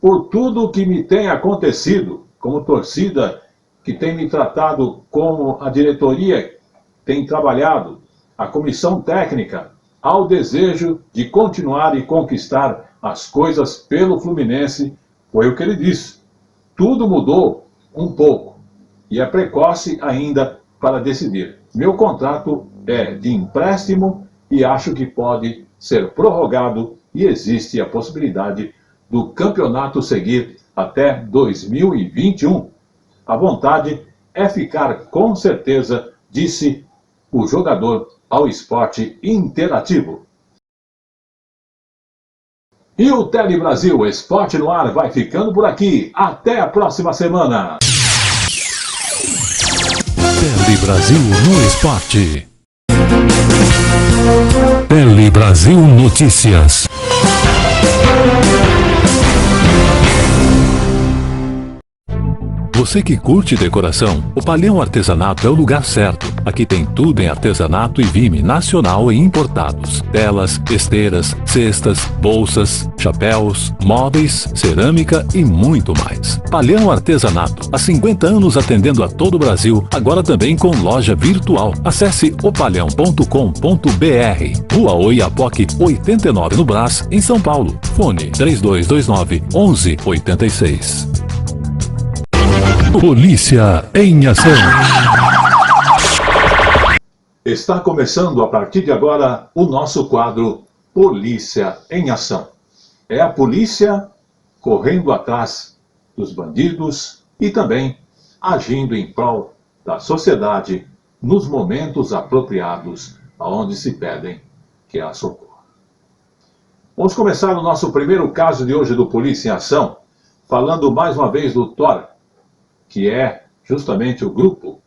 por tudo o que me tem acontecido, como torcida que tem me tratado, como a diretoria tem trabalhado, a comissão técnica, ao desejo de continuar e conquistar as coisas pelo Fluminense, foi o que ele disse. Tudo mudou um pouco e é precoce ainda para decidir. Meu contrato é de empréstimo e acho que pode ser prorrogado e existe a possibilidade do campeonato seguir até 2021. A vontade é ficar com certeza, disse o jogador ao Esporte Interativo. E o Tele Brasil Esporte no Ar vai ficando por aqui. Até a próxima semana. Tele Brasil no Esporte. Tele Brasil Notícias. Você que curte decoração, o Palhão Artesanato é o lugar certo. Aqui tem tudo em artesanato e vime nacional e importados. Telas, esteiras, cestas, bolsas, chapéus, móveis, cerâmica e muito mais. Palhão Artesanato, há 50 anos atendendo a todo o Brasil, agora também com loja virtual. Acesse opalhão.com.br. Rua Oiapoque 89 no Brás, em São Paulo. Fone 3229-1186. Polícia em Ação. Está começando a partir de agora o nosso quadro Polícia em Ação. É a polícia correndo atrás dos bandidos e também agindo em prol da sociedade nos momentos apropriados aonde se pedem que há socorro. Vamos começar o nosso primeiro caso de hoje do Polícia em Ação, falando mais uma vez do TOR, que é justamente o grupo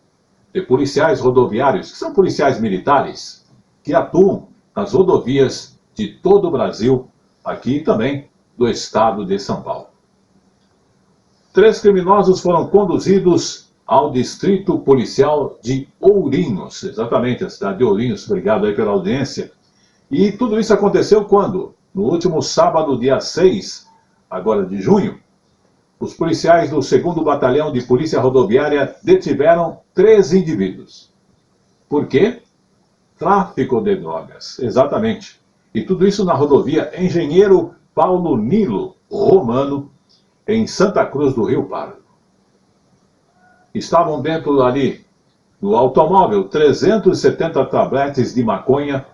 de policiais rodoviários, que são policiais militares, que atuam nas rodovias de todo o Brasil, aqui também do estado de São Paulo. 3 criminosos foram conduzidos ao Distrito Policial de Ourinhos, exatamente, a cidade de Ourinhos, obrigado aí pela audiência. E tudo isso aconteceu quando? No último sábado, dia 6, agora de junho, os policiais do 2º Batalhão de Polícia Rodoviária detiveram 3 indivíduos. Por quê? Tráfico de drogas, exatamente. E tudo isso na rodovia Engenheiro Paulo Nilo Romano, em Santa Cruz do Rio Pardo. Estavam dentro ali do automóvel 370 tabletes de maconha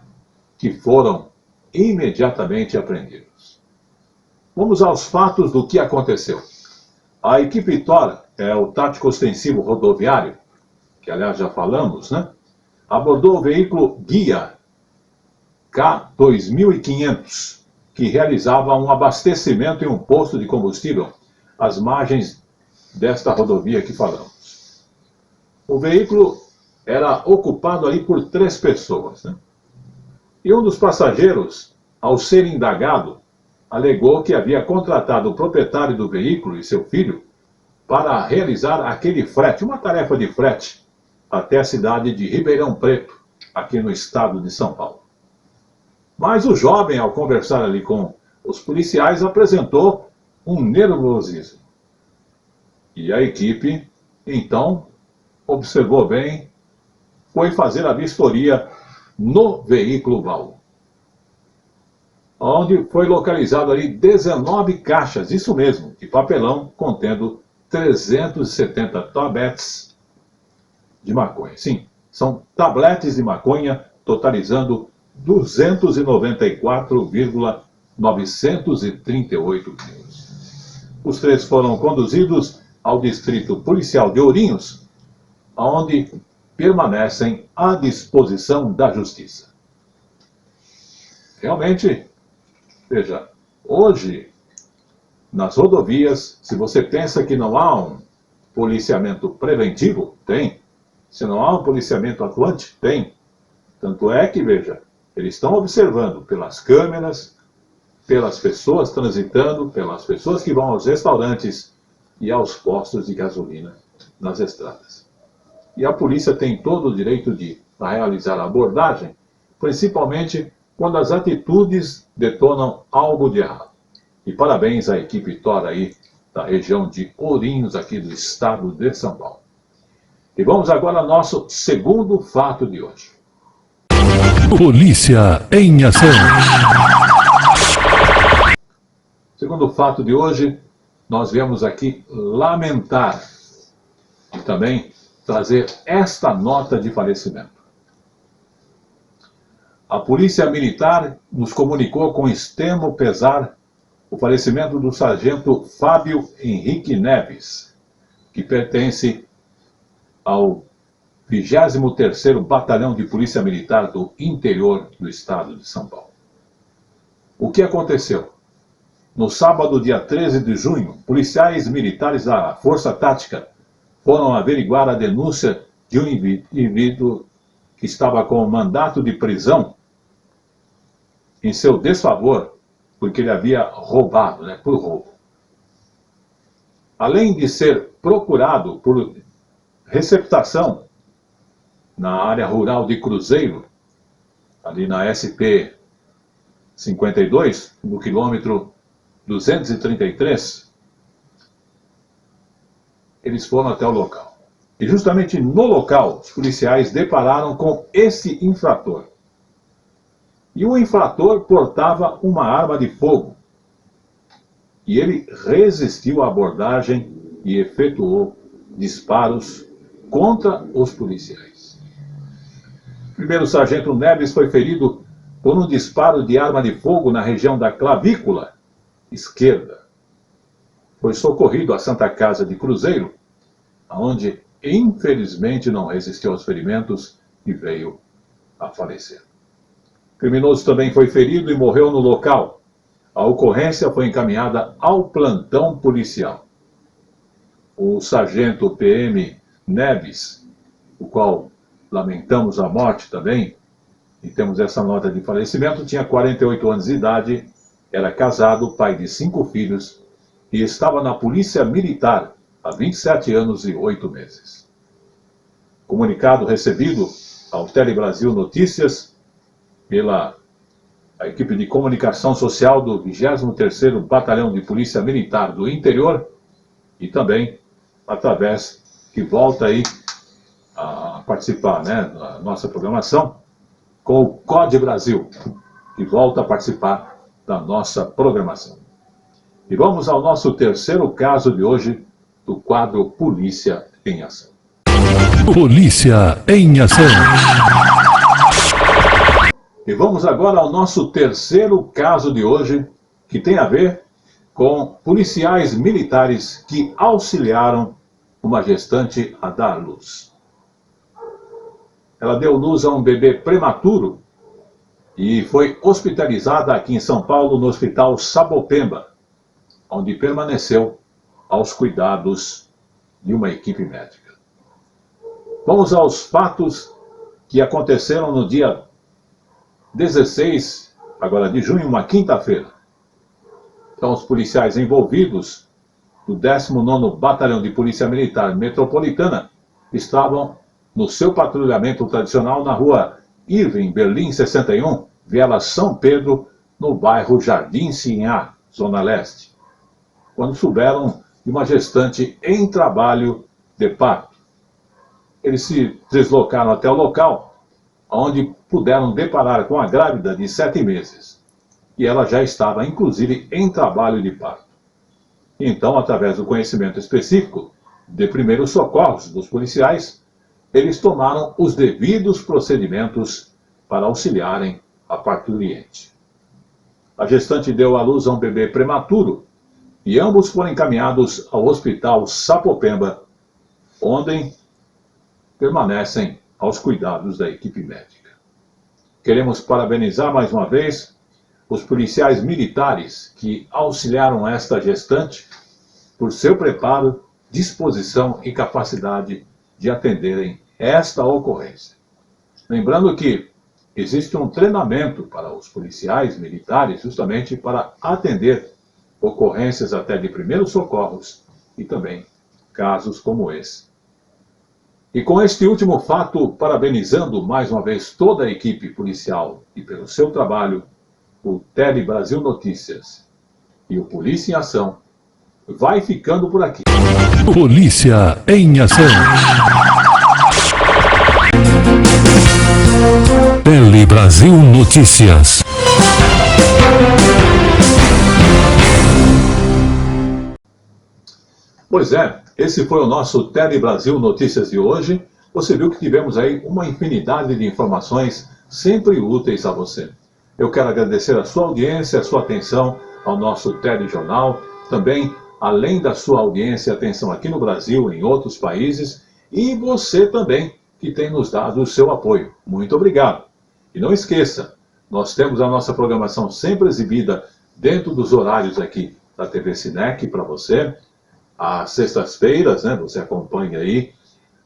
que foram imediatamente apreendidos. Vamos aos fatos do que aconteceu. A equipe TOR, é o Tático Ostensivo Rodoviário, que aliás já falamos, né? Abordou o veículo Guia K2500, que realizava um abastecimento em um posto de combustível às margens desta rodovia que falamos. O veículo era ocupado ali por 3 pessoas, né? E um dos passageiros, ao ser indagado, alegou que havia contratado o proprietário do veículo e seu filho para realizar aquele frete, uma tarefa de frete, até a cidade de Ribeirão Preto, aqui no estado de São Paulo. Mas o jovem, ao conversar ali com os policiais, apresentou um nervosismo. E a equipe, então, observou bem, foi fazer a vistoria no veículo baú, onde foi localizado ali 19 caixas, isso mesmo, de papelão, contendo 370 tabletes de maconha. Sim, são tabletes de maconha, totalizando 294,938 quilos. Os 3 foram conduzidos ao Distrito Policial de Ourinhos, onde permanecem à disposição da Justiça. Realmente, veja, hoje, nas rodovias, se você pensa que não há policiamento preventivo? Tem. Se não há um policiamento atuante? Tem. Tanto é que, veja, eles estão observando pelas câmeras, pelas pessoas transitando, pelas pessoas que vão aos restaurantes e aos postos de gasolina nas estradas. E a polícia tem todo o direito de realizar a abordagem, principalmente quando as atitudes detonam algo de errado. E parabéns à equipe Tora aí, da região de Ourinhos, aqui do estado de São Paulo. E vamos agora ao nosso segundo fato de hoje. Polícia em ação. Segundo fato de hoje, nós viemos aqui lamentar e também trazer esta nota de falecimento. A Polícia Militar nos comunicou com extremo pesar o falecimento do sargento Fábio Henrique Neves, que pertence ao 23º Batalhão de Polícia Militar do interior do estado de São Paulo. O que aconteceu? No sábado, dia 13 de junho, policiais militares da Força Tática foram averiguar a denúncia de um indivíduo que estava com mandato de prisão em seu desfavor, porque ele havia roubado, por roubo. Além de ser procurado por receptação na área rural de Cruzeiro, ali na SP 52, no quilômetro 233, eles foram até o local. E justamente no local, os policiais depararam com esse infrator. E o infrator portava uma arma de fogo. E ele resistiu à abordagem e efetuou disparos contra os policiais. Primeiro, o sargento Neves foi ferido por um disparo de arma de fogo na região da clavícula esquerda. Foi socorrido à Santa Casa de Cruzeiro, onde infelizmente não resistiu aos ferimentos e veio a falecer. O criminoso também foi ferido e morreu no local. A ocorrência foi encaminhada ao plantão policial. O sargento PM Neves, o qual lamentamos a morte também, e temos essa nota de falecimento, tinha 48 anos de idade, era casado, pai de 5 filhos, e estava na Polícia Militar há 27 anos e 8 meses. Comunicado recebido ao Telebrasil Notícias pela equipe de comunicação social do 23º Batalhão de Polícia Militar do Interior e também através que volta aí a participar, da nossa programação com o CODE Brasil, que volta a participar da nossa programação. E vamos ao nosso terceiro caso de hoje do quadro Polícia em Ação. Polícia em Ação. E vamos agora ao nosso terceiro caso de hoje, que tem a ver com policiais militares que auxiliaram uma gestante a dar luz. Ela deu luz a um bebê prematuro e foi hospitalizada aqui em São Paulo, no Hospital Sapopemba, onde permaneceu aos cuidados de uma equipe médica. Vamos aos fatos que aconteceram no dia 16, agora de junho, uma quinta-feira. Então, os policiais envolvidos do 19º Batalhão de Polícia Militar Metropolitana estavam no seu patrulhamento tradicional na rua Irving Berlim 61, Viela São Pedro, no bairro Jardim Sinhá, Zona Leste, quando souberam de uma gestante em trabalho de parto. Eles se deslocaram até o local, onde puderam deparar com a grávida de 7 meses. E ela já estava, inclusive, em trabalho de parto. Então, através do conhecimento específico de primeiros socorros dos policiais, eles tomaram os devidos procedimentos para auxiliarem a parturiente. A gestante deu à luz a um bebê prematuro e ambos foram encaminhados ao Hospital Sapopemba, onde permanecem aos cuidados da equipe médica. Queremos parabenizar mais uma vez os policiais militares que auxiliaram esta gestante por seu preparo disposição e capacidade de atenderem esta ocorrência. Lembrando que existe um treinamento para os policiais militares justamente para atender ocorrências até de primeiros socorros e também casos como esse. E com este último fato, parabenizando mais uma vez toda a equipe policial e pelo seu trabalho, o Tele Brasil Notícias e o Polícia em Ação vai ficando por aqui. Polícia em Ação. Tele Brasil Notícias. Pois é, esse foi o nosso Tele Brasil Notícias de hoje. Você viu que tivemos aí uma infinidade de informações sempre úteis a você. Eu quero agradecer a sua audiência, a sua atenção ao nosso telejornal. Também, além da sua audiência e atenção aqui no Brasil, em outros países. E você também, que tem nos dado o seu apoio. Muito obrigado. E não esqueça, nós temos a nossa programação sempre exibida dentro dos horários aqui da TV Cinec para você. Às sextas-feiras, né, você acompanha aí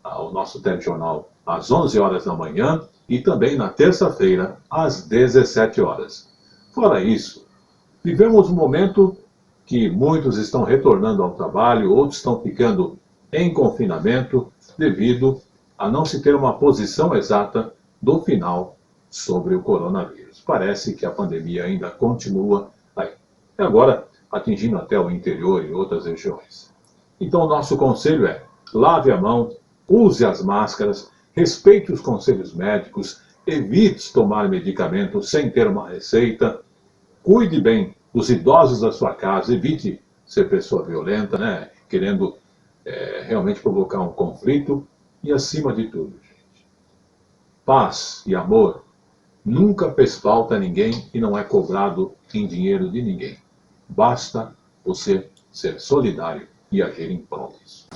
o nosso telejornal às 11 horas da manhã e também na terça-feira às 17 horas. Fora isso, vivemos um momento que muitos estão retornando ao trabalho, outros estão ficando em confinamento devido a não se ter uma posição exata do final sobre o coronavírus. Parece que a pandemia ainda continua aí. E agora atingindo até o interior e outras regiões. Então, o nosso conselho é: lave a mão, use as máscaras, respeite os conselhos médicos, evite tomar medicamentos sem ter uma receita, cuide bem dos idosos da sua casa, evite ser pessoa violenta, né, querendo realmente provocar um conflito e, acima de tudo, gente, paz e amor nunca fez falta a ninguém e não é cobrado em dinheiro de ninguém. Basta você ser solidário e agir em prol disso.